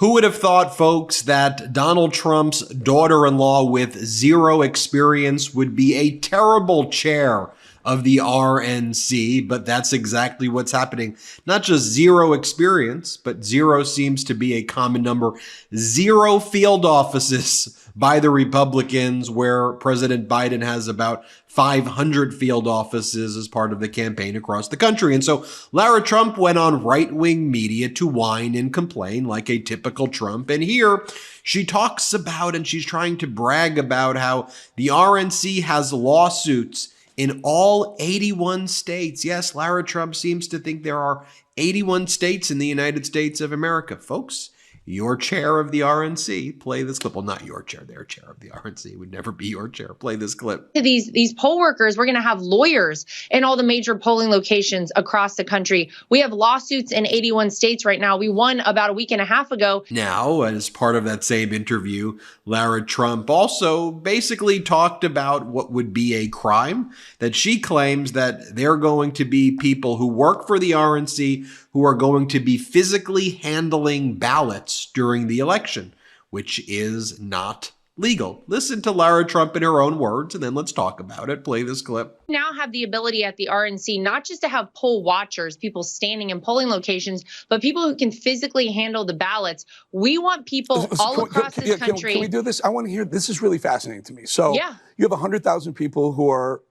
Who would have thought, folks, that Donald Trump's daughter-in-law with zero experience would be a terrible chair of the RNC? But that's exactly what's happening. Not just zero experience, but zero seems to be a common number. Zero field offices by the Republicans, where President Biden has about 500 field offices as part of the campaign across the country. And so Lara Trump went on right-wing media to whine and complain like a typical Trump. And here she talks about, and she's trying to brag about, how the RNC has lawsuits in all 81 states. Yes, Lara Trump seems to think there are 81 states in the United States of America. Folks, your chair of the RNC, play this clip. Well, not your chair, their chair of the RNC. It would never be your chair. Play this clip. These poll workers, we're going to have lawyers in all the major polling locations across the country. We have lawsuits in 81 states right now. We won about a week and a half ago. Now, as part of that same interview, Lara Trump also basically talked about what would be a crime, that she claims that they're going to be people who work for the RNC who are going to be physically handling ballots during the election, which is not legal. Listen to Lara Trump in her own words, and then let's talk about it. Play this clip. We now have the ability at the RNC not just to have poll watchers, people standing in polling locations, but people who can physically handle the ballots. We want people all across this country. Can we do this? I want to hear. This is really fascinating to me. So you have 100,000 people who are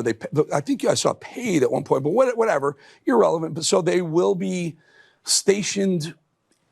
they? I think I saw paid at one point, but whatever, irrelevant. But so they will be stationed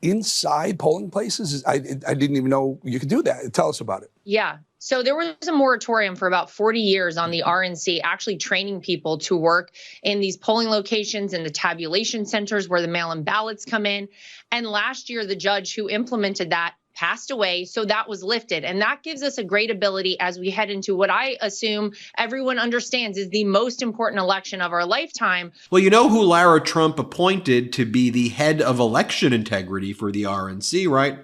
inside polling places. I didn't even know you could do that. Tell us about it. Yeah. So there was a moratorium for about 40 years on the RNC actually training people to work in these polling locations and the tabulation centers where the mail-in ballots come in. And last year, the judge who implemented that passed away, so that was lifted. And that gives us a great ability as we head into what I assume everyone understands is the most important election of our lifetime. Well, you know who Lara Trump appointed to be the head of election integrity for the RNC, right?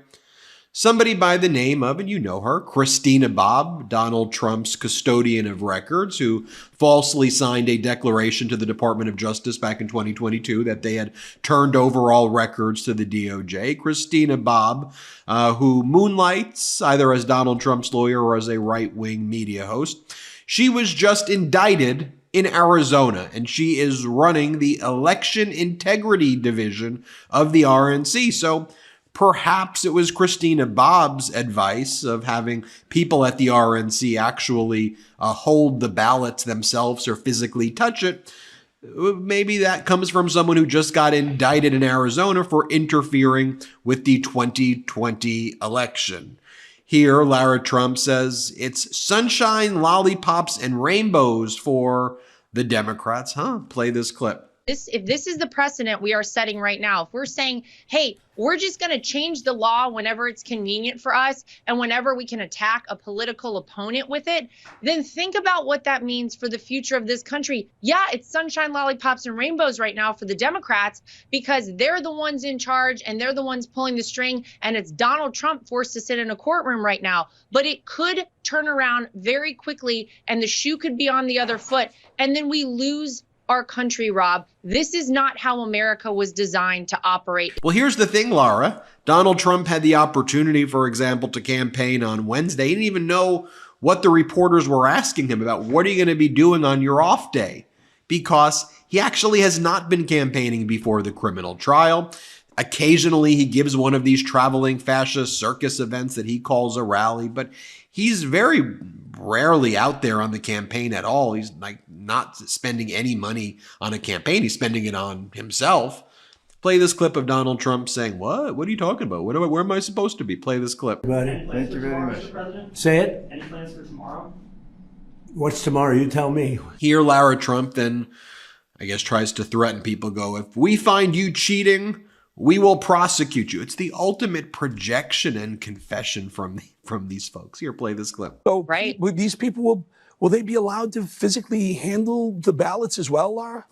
Somebody by the name of, and you know her, Christina Bobb, Donald Trump's custodian of records, who falsely signed a declaration to the Department of Justice back in 2022 that they had turned over all records to the DOJ. Christina Bobb, who moonlights either as Donald Trump's lawyer or as a right-wing media host. She was just indicted in Arizona, and she is running the election integrity division of the RNC. So perhaps it was Christina Bobb's advice of having people at the RNC actually hold the ballots themselves or physically touch it. Maybe that comes from someone who just got indicted in Arizona for interfering with the 2020 election. Here, Lara Trump says it's sunshine, lollipops, and rainbows for the Democrats. Play this clip. If this is the precedent we are setting right now, if we're saying, hey, we're just going to change the law whenever it's convenient for us and whenever we can attack a political opponent with it, then think about what that means for the future of this country. Yeah, it's sunshine, lollipops, and rainbows right now for the Democrats because they're the ones in charge and they're the ones pulling the string, and it's Donald Trump forced to sit in a courtroom right now. But it could turn around very quickly and the shoe could be on the other foot, and then we lose our country, Rob. This is not how America was designed to operate. Well, here's the thing, Lara. Donald Trump had the opportunity, for example, to campaign on Wednesday. He didn't even know what the reporters were asking him about. What are you going to be doing on your off day? Because he actually has not been campaigning before the criminal trial. Occasionally, he gives one of these traveling fascist circus events that he calls a rally, but he's very rarely out there on the campaign at all. He's like not spending any money on a campaign. He's spending it on himself. Play this clip of Donald Trump saying, what? What are you talking about? Where am I supposed to be? Play this clip. Thank you very much. Say it. Any plans for tomorrow? What's tomorrow? You tell me. Here, Lara Trump then, I guess, tries to threaten people, if we find you cheating, we will prosecute you. It's the ultimate projection and confession from these folks. Here, play this clip. So these people, will they be allowed to physically handle the ballots as well, Lara?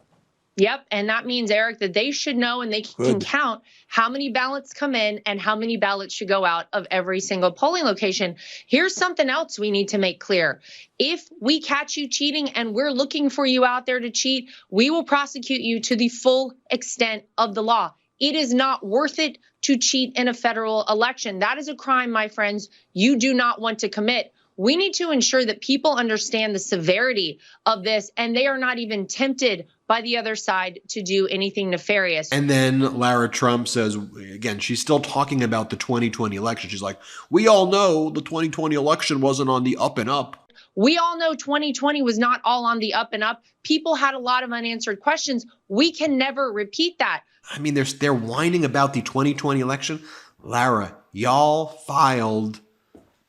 Yep. And that means, Eric, that they should know and they can count how many ballots come in and how many ballots should go out of every single polling location. Here's something else we need to make clear. If we catch you cheating and we're looking for you out there to cheat, we will prosecute you to the full extent of the law. It is not worth it to cheat in a federal election. That is a crime, my friends, you do not want to commit. We need to ensure that people understand the severity of this and they are not even tempted by the other side to do anything nefarious. And then Lara Trump says, again, she's still talking about the 2020 election. She's like, we all know the 2020 election wasn't on the up and up. We all know 2020 was not all on the up and up. People had a lot of unanswered questions. We can never repeat that. I mean, they're whining about the 2020 election. Lara, y'all filed,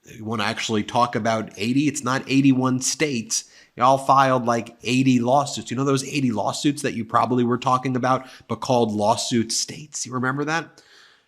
you want to actually talk about 80? It's not 81 states. Y'all filed like 80 lawsuits. You know those 80 lawsuits that you probably were talking about, but called lawsuit states? You remember that?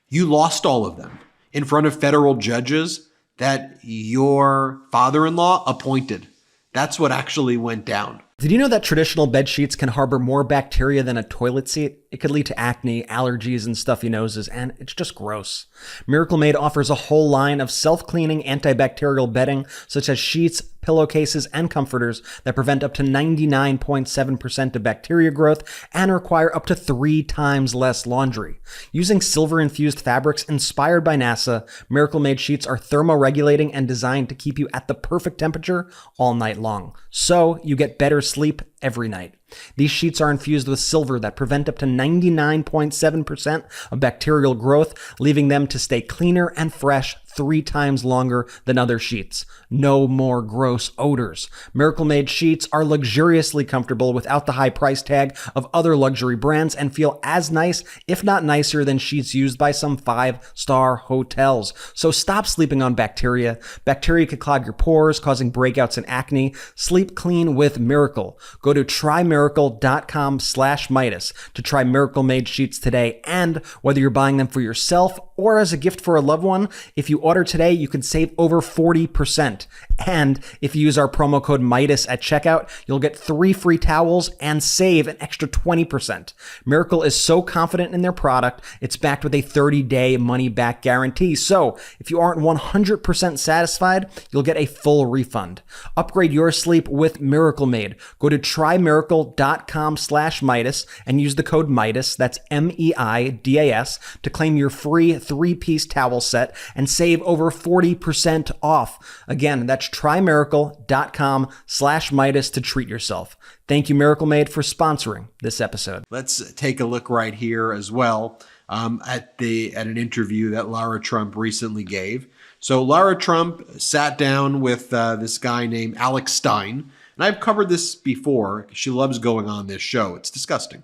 You lost all of them in front of federal judges that your father-in-law appointed. That's what actually went down. Did you know that traditional bed sheets can harbor more bacteria than a toilet seat? It could lead to acne, allergies, and stuffy noses, and it's just gross. Miracle Made offers a whole line of self-cleaning antibacterial bedding, such as sheets, pillowcases, and comforters that prevent up to 99.7% of bacteria growth and require up to 3 times less laundry. Using silver-infused fabrics inspired by NASA, Miracle Made sheets are thermoregulating and designed to keep you at the perfect temperature all night long. So you get better sleep every night. These sheets are infused with silver that prevent up to 99.7% of bacterial growth, leaving them to stay cleaner and fresh 3 times longer than other sheets. No more gross odors. Miracle Made sheets are luxuriously comfortable without the high price tag of other luxury brands and feel as nice, if not nicer, than sheets used by some 5-star hotels. So stop sleeping on bacteria. Bacteria could clog your pores, causing breakouts and acne. Sleep clean with Miracle. Go to trymiracle.com/Meidas to try Miracle Made sheets today. And whether you're buying them for yourself or as a gift for a loved one, if you order today, you can save over 40%. And if you use our promo code Meidas at checkout, you'll get 3 free towels and save an extra 20%. Miracle is so confident in their product, it's backed with a 30-day money-back guarantee. So if you aren't 100% satisfied, you'll get a full refund. Upgrade your sleep with Miracle Made. Go to trymiracle.com/Meidas and use the code Meidas, that's MEIDAS, to claim your free 3-piece towel set and save over 40% off. Again, that's trymiracle.com/Meidas to treat yourself. Thank you, Miracle Made, for sponsoring this episode. Let's take a look right here as well at an interview that Lara Trump recently gave. So Lara Trump sat down with this guy named Alex Stein. And I've covered this before. She loves going on this show. It's disgusting.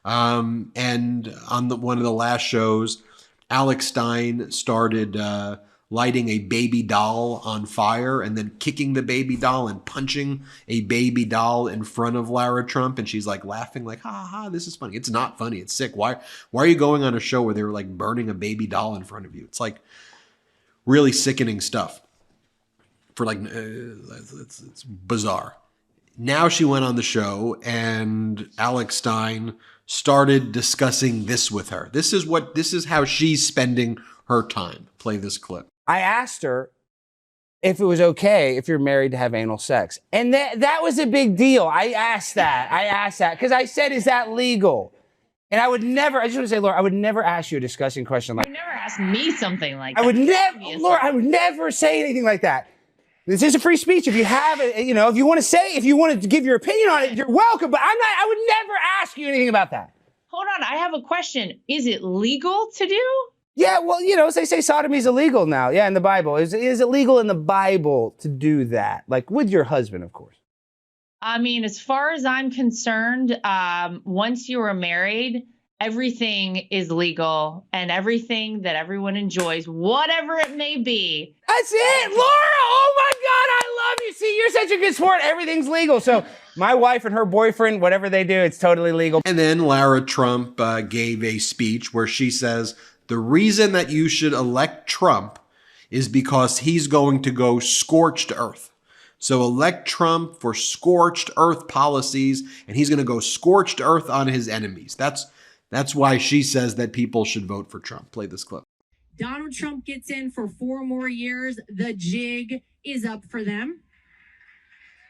And on one of the last shows, Alex Stein started lighting a baby doll on fire and then kicking the baby doll and punching a baby doll in front of Lara Trump. And she's like laughing like, ha ha, this is funny. It's not funny. It's sick. Why are you going on a show where they're like burning a baby doll in front of you? It's like really sickening stuff. For like, it's bizarre. Now she went on the show and Alex Stein started discussing this with her. This is how she's spending her time. Play this clip. I asked her if it was okay if you're married to have anal sex. And that was a big deal. I asked that because I said, is that legal? And I just want to say, Laura, I would never ask you a disgusting question like that. You never asked me something like that. I would never say anything like that. This is a free speech. If you have it, if you want to give your opinion on it, you're welcome. But I would never ask you anything about that. Hold on, I have a question. Is it legal to do? Yeah, well, as they say, sodomy is illegal now. Yeah, in the Bible. Is it legal in the Bible to do that? Like with your husband, of course. I mean, as far as I'm concerned, once you are married, everything is legal and everything that everyone enjoys, whatever it may be. That's it, Laura. Oh my God, I love you. See, you're such a good sport. Everything's legal. So my wife and her boyfriend, whatever they do, it's totally legal. And then Lara Trump gave a speech where she says, the reason that you should elect Trump is because he's going to go scorched earth. So elect Trump for scorched earth policies, and he's going to go scorched earth on his enemies. That's why she says that people should vote for Trump. Play this clip. Donald Trump gets in for 4 more years. The jig is up for them.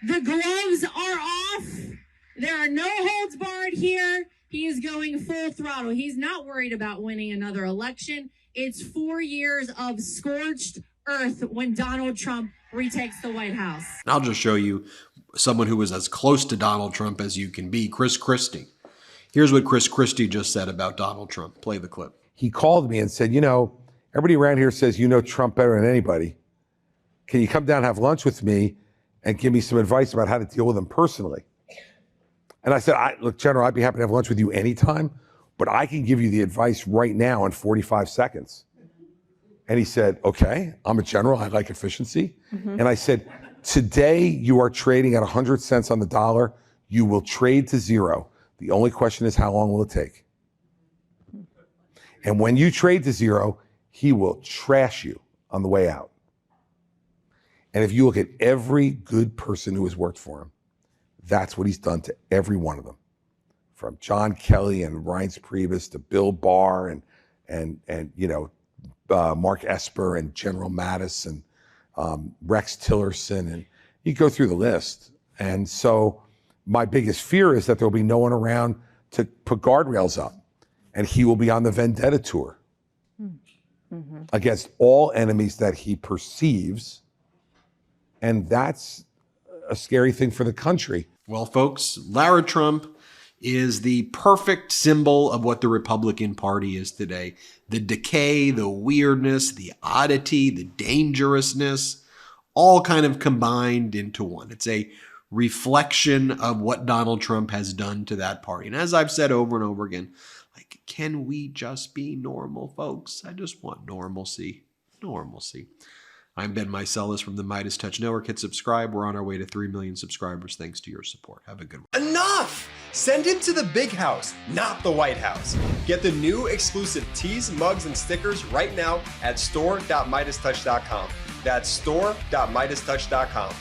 The gloves are off. There are no holds barred here. He is going full throttle. He's not worried about winning another election. It's 4 years of scorched earth when Donald Trump retakes the White House. I'll just show you someone who was as close to Donald Trump as you can be, Chris Christie. Here's what Chris Christie just said about Donald Trump. Play the clip. He called me and said, you know, everybody around here says you know Trump better than anybody. Can you come down and have lunch with me and give me some advice about how to deal with him personally? And I said, look, General, I'd be happy to have lunch with you anytime, but I can give you the advice right now in 45 seconds. And he said, okay, I'm a general. I like efficiency. And I said, today you are trading at 100 cents on the dollar. You will trade to zero. The only question is, how long will it take? And when you trade to zero, he will trash you on the way out. And if you look at every good person who has worked for him, that's what he's done to every one of them. From John Kelly and Reince Priebus to Bill Barr and you know, Mark Esper and General Mattis and Rex Tillerson, and you go through the list. And so my biggest fear is that there'll be no one around to put guardrails up, and he will be on the vendetta tour against all enemies that he perceives. And that's a scary thing for the country. Well, folks, Lara Trump is the perfect symbol of what the Republican Party is today. The decay, the weirdness, the oddity, the dangerousness, all kind of combined into one. It's a reflection of what Donald Trump has done to that party. And as I've said over and over again, like, can we just be normal, folks? I just want normalcy. Normalcy. I'm Ben Meiselas from the MeidasTouch Network. Hit subscribe. We're on our way to 3 million subscribers thanks to your support. Have a good one. Enough! Send him to the big house, not the White House. Get the new exclusive tees, mugs, and stickers right now at store.meidastouch.com. That's store.meidastouch.com.